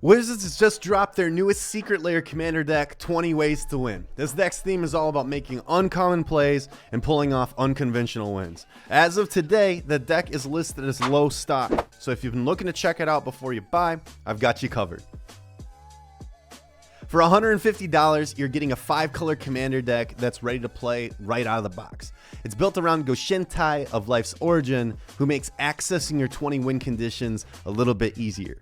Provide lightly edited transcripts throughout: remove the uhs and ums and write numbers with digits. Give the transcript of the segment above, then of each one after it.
Wizards has just dropped their newest Secret Lair Commander deck, 20 Ways to Win. This deck's theme is all about making uncommon plays and pulling off unconventional wins. As of today, the deck is listed as low stock, so if you've been looking to check it out before you buy, I've got you covered. For $150, you're getting a 5-color Commander deck that's ready to play right out of the box. It's built around Goshintai of Life's Origin, who makes accessing your 20 win conditions a little bit easier.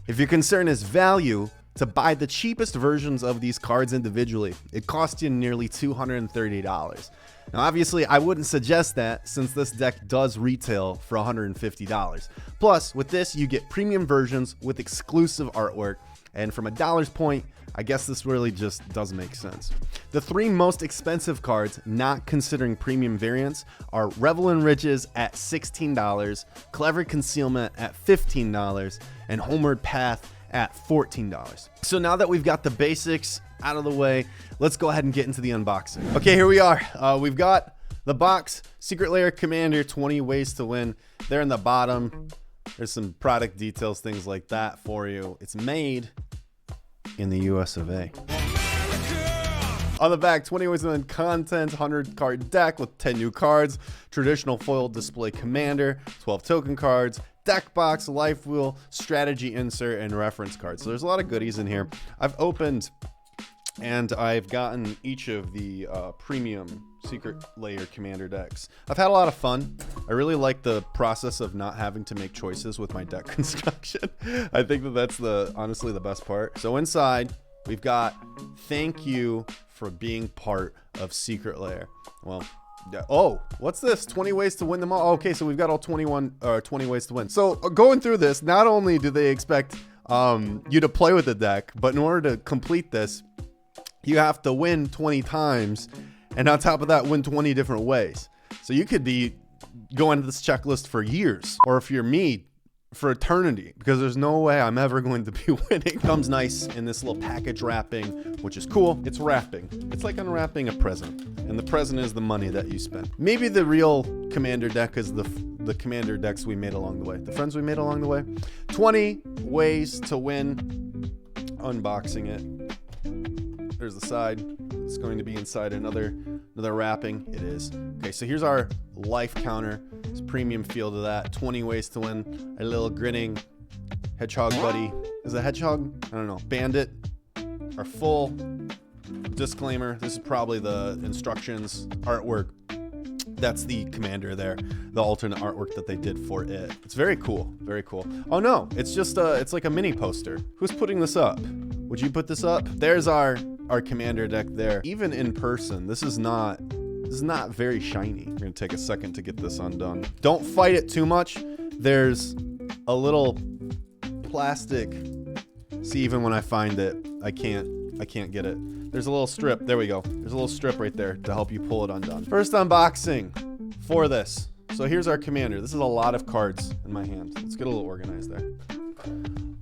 If your concern is value, to buy the cheapest versions of these cards individually, it costs you nearly $230. Now obviously I wouldn't suggest that since this deck does retail for $150. Plus with this you get premium versions with exclusive artwork, and from a dollar's point, I guess this really just doesn't make sense. The 3 most expensive cards, not considering premium variants, are Revel in Riches at $16, Clever Concealment at $15, and Homeward Path at $14. So now that we've got the basics out of the way, let's go ahead and get into the unboxing. Okay, here we are. We've got the box, Secret Lair Commander, 20 Ways to Win. There in the bottom, there's some product details, things like that for you. It's made in the US of A. On the back, 20 Ways to Win content, 100 card deck with 10 new cards, traditional foil display commander, 12 token cards, deck box, life wheel, strategy insert, and reference cards. So there's a lot of goodies in here. I've opened and I've gotten each of the premium Secret Lair Commander decks. I've had a lot of fun. I really like the process of not having to make choices with my deck construction. I think that that's honestly the best part. So inside, we've got thank you for being part of Secret Lair. Well, oh, what's this? 20 ways to win them all. Okay, so we've got all 20 ways to win. So going through this, not only do they expect you to play with the deck, but in order to complete this, you have to win 20 times, and on top of that, win 20 different ways. So you could be going to this checklist for years, or if you're me, for eternity, because there's no way I'm ever going to be winning. Comes nice in this little package wrapping, which is cool. It's wrapping. It's like unwrapping a present, and the present is the money that you spend. Maybe the real Commander deck is the Commander decks we made along the way, the friends we made along the way. 20 Ways to Win. Unboxing it. There's the side. It's going to be inside another wrapping. It is. Okay, so here's our life counter. It's premium feel to that. 20 Ways to Win. A little grinning hedgehog buddy. Is it a hedgehog? I don't know. Bandit. Our full disclaimer. This is probably the instructions artwork. That's the Commander there. The alternate artwork that they did for it. It's very cool. Very cool. Oh no, it's just it's like a mini poster. Who's putting this up? Would you put this up? There's our Commander deck there. Even in person, this is not very shiny. We're gonna take a second to get this undone. Don't fight it too much. There's a little plastic. See, even when I find it, I can't get it. There's a little strip. There we go. There's a little strip right there to help you pull it undone. First unboxing for this. So here's our Commander. This is a lot of cards in my hand. Let's get a little organized there.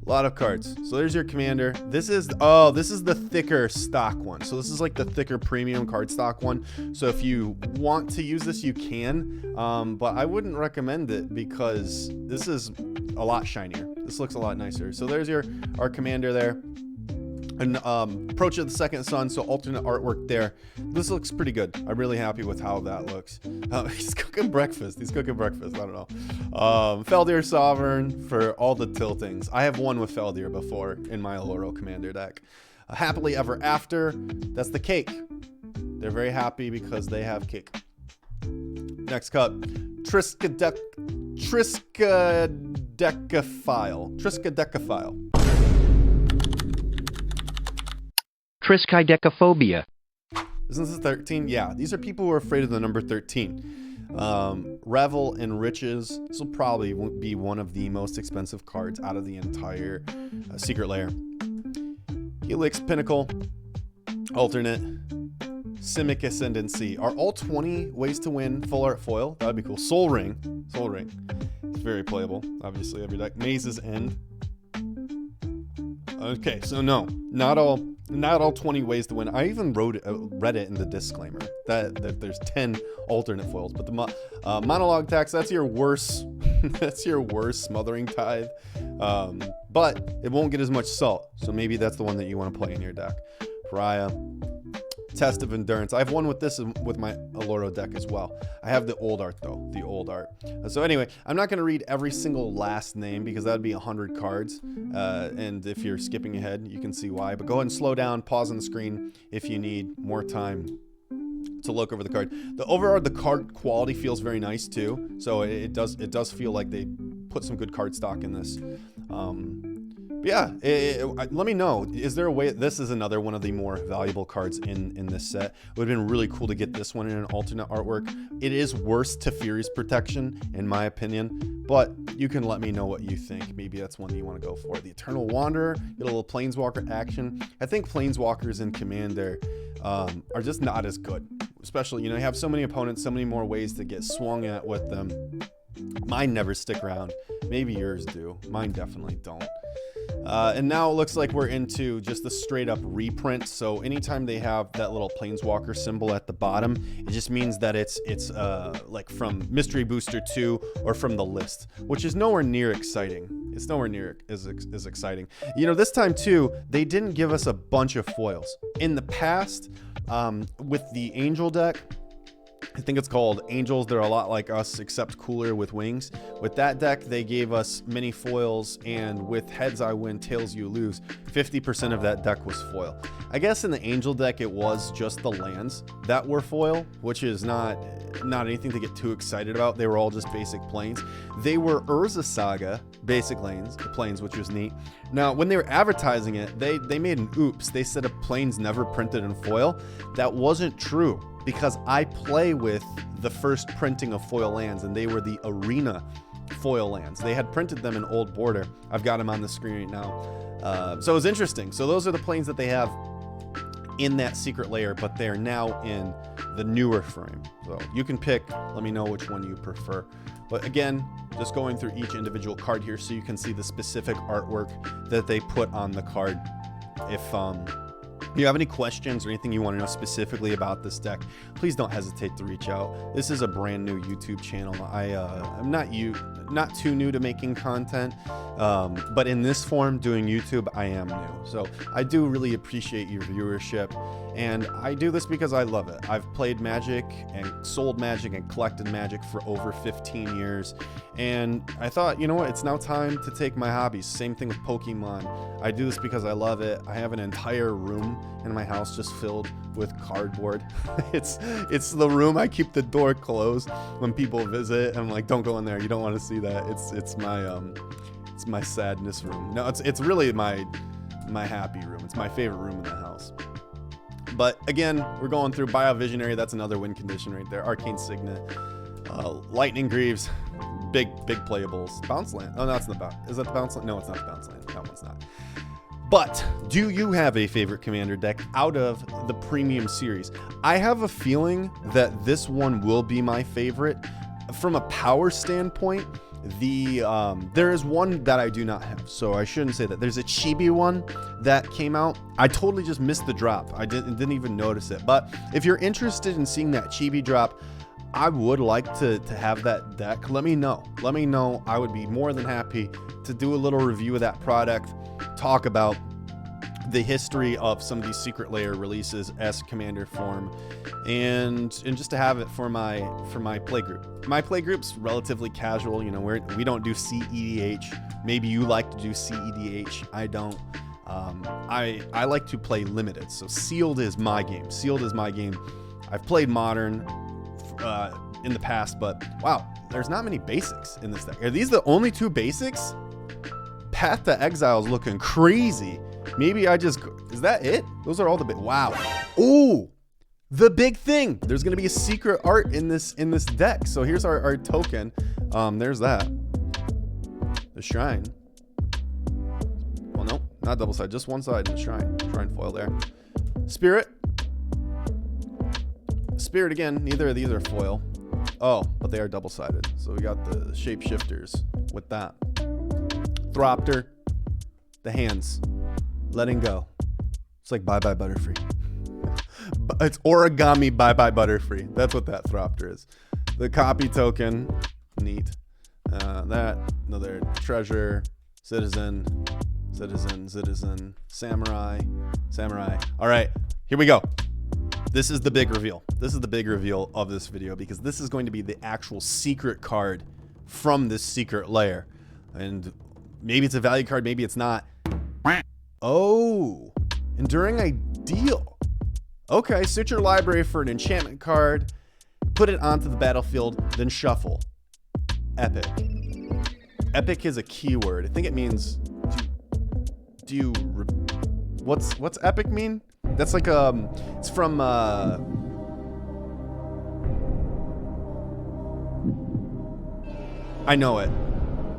A lot of cards. So there's your Commander. This is the thicker stock one. So this is like the thicker premium card stock one. So if you want to use this, you can, but I wouldn't recommend it because this is a lot shinier. This looks a lot nicer. So there's our Commander there. And Approach of the Second Sun, so alternate artwork there. This looks pretty good. I'm really happy with how that looks. He's cooking breakfast. I don't know. Feldir Sovereign for all the tiltings. I have won with Feldir before in my Oloro Commander deck. Happily Ever After. That's the cake. They're very happy because they have cake. Next cup. Triskaidekaphile. Triskaidekaphobia. Isn't this 13? Yeah, these are people who are afraid of the number 13. Revel in Riches. This will probably be one of the most expensive cards out of the entire Secret Lair. Helix Pinnacle. Alternate. Simic Ascendancy. Are all 20 Ways to Win full art foil? That would be cool. Soul Ring. It's very playable. Obviously, every deck. Maze's End. Okay, so no, not all 20 ways to win. I even read it in the disclaimer that there's 10 alternate foils, but the monologue tax, that's your worst that's your worst Smothering Tithe. but it won't get as much salt. So maybe that's the one that you want to play in your deck. Pariah, Test of Endurance. I have one with this with my Aloro deck as well. I have the old art though, the old art. So anyway, I'm not going to read every single last name because that would be 100 cards. And if you're skipping ahead, you can see why. But go ahead and slow down, pause on the screen if you need more time to look over the card. The card quality feels very nice too. So it does feel like they put some good card stock in this. But yeah, let me know. Is there a way? This is another one of the more valuable cards in this set. It would have been really cool to get this one in an alternate artwork. It is worse to Fury's Protection, in my opinion, but you can let me know what you think. Maybe that's one that you want to go for. The Eternal Wanderer, get a little Planeswalker action. I think Planeswalkers in Commander are just not as good. Especially, you have so many opponents, so many more ways to get swung at with them. Mine never stick around. Maybe yours do. Mine definitely don't. And now it looks like we're into just the straight up reprint. So anytime they have that little Planeswalker symbol at the bottom, it just means that it's like from Mystery Booster 2 or from the list, which is nowhere near exciting. It's nowhere near as exciting. This time too, they didn't give us a bunch of foils. In the past, with the Angel deck, I think it's called Angels. They're a lot like us, except cooler with wings. With that deck, they gave us many foils, and with Heads I Win, Tails You Lose, 50% of that deck was foil. I guess in the Angel deck, it was just the lands that were foil, which is not anything to get too excited about. They were all just basic planes. They were Urza Saga basic planes, which was neat. Now, when they were advertising it, they made an oops. They said a planes never printed in foil. That wasn't true, because I play with the first printing of foil lands, and they were the Arena foil lands. They had printed them in Old Border. I've got them on the screen right now. So it was interesting. So those are the planes that they have in that secret layer, but they're now in the newer frame. So you can pick, let me know which one you prefer. But again, just going through each individual card here so you can see the specific artwork that they put on the card. If you have any questions or anything you want to know specifically about this deck, please don't hesitate to reach out. This is a brand new YouTube channel. I'm not too new to making content, but in this form, doing YouTube, I am new. So I do really appreciate your viewership, and I do this because I love it. I've played Magic and sold Magic and collected Magic for over 15 years, and I thought, you know what, it's now time to take my hobbies. Same thing with Pokemon. I do this because I love it. I have an entire room in my house just filled with cardboard. It's the room I keep the door closed when people visit. I'm like, don't go in there. You don't want to see that. It's my sadness room. No, it's really my happy room. It's my favorite room in the house. But again, we're going through Biovisionary. That's another win condition right there. Arcane Signet, Lightning Greaves, big playables. Bounce Land. Oh, no, it's not. Is that the Bounce Land? No, it's not the Bounce Land. That one's not. But do you have a favorite Commander deck out of the premium series? I have a feeling that this one will be my favorite. From a power standpoint, there is one that I do not have, so I shouldn't say that. There's a Chibi one that came out. I totally just missed the drop. I didn't even notice it. But if you're interested in seeing that Chibi drop, I would like to have that deck. Let me know. I would be more than happy to do a little review of that product, talk about the history of some of these secret layer releases as Commander form, and just to have it for my play group. My play group's relatively casual. We don't do CEDH. Maybe you like to do CEDH. I don't. I like to play limited. So sealed is my game. I've played modern in the past, but wow, there's not many basics in this deck. Are these the only two basics? Path to Exile is looking crazy. Maybe is that it? Those are all the wow. Ooh, the big thing. There's gonna be a secret art in this deck. So here's our token. There's that. The Shrine. Well, nope, not double side, just one side in the Shrine. Shrine foil there. Spirit again. Neither of these are foil. Oh, but they are double-sided. So we got the shapeshifters with that. Thropter, the hands, letting go. It's like bye-bye Butterfree. It's origami bye-bye Butterfree. That's what that Thropter is. The copy token, neat. That, another treasure, citizen, citizen, citizen, samurai, samurai. All right, here we go. This is the big reveal. This is the big reveal of this video because this is going to be the actual secret card from this secret lair. And maybe it's a value card, maybe it's not. Oh, enduring ideal. Okay, search your library for an enchantment card, put it onto the battlefield, then shuffle. Epic. Epic is a keyword. I think it means what's epic mean? That's like it's from I know it.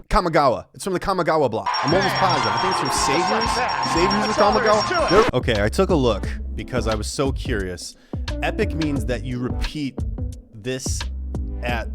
Kamigawa. It's from the Kamigawa block. I'm almost positive. I think it's from Saviors of Kamigawa. Okay, I took a look because I was so curious. Epic means that you repeat this at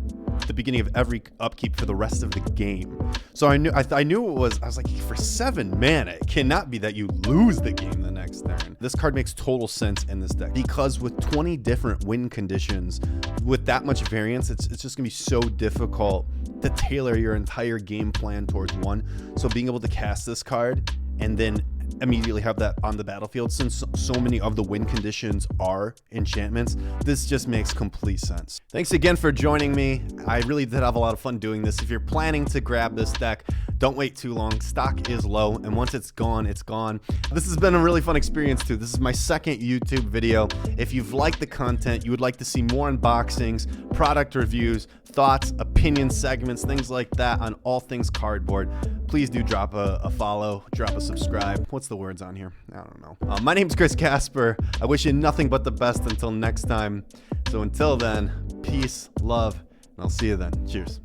the beginning of every upkeep for the rest of the game. So I knew it was. I was like, for 7 mana, it cannot be that you lose the game the next turn. This card makes total sense in this deck because with 20 different win conditions, with that much variance, it's just gonna be so difficult to tailor your entire game plan towards one. So being able to cast this card and then immediately have that on the battlefield, since so many of the win conditions are enchantments, this just makes complete sense. Thanks again for joining me. I really did have a lot of fun doing this. If you're planning to grab this deck, don't wait too long. Stock is low, and once it's gone, it's gone. This has been a really fun experience too. This is my second YouTube video. If you've liked the content, you would like to see more unboxings, product reviews, thoughts, opinion segments, things like that on all things cardboard, please do drop a follow, drop a subscribe. What's the words on here? I don't know. My name's Chris Casper. I wish you nothing but the best until next time. So until then, peace, love, and I'll see you then. Cheers.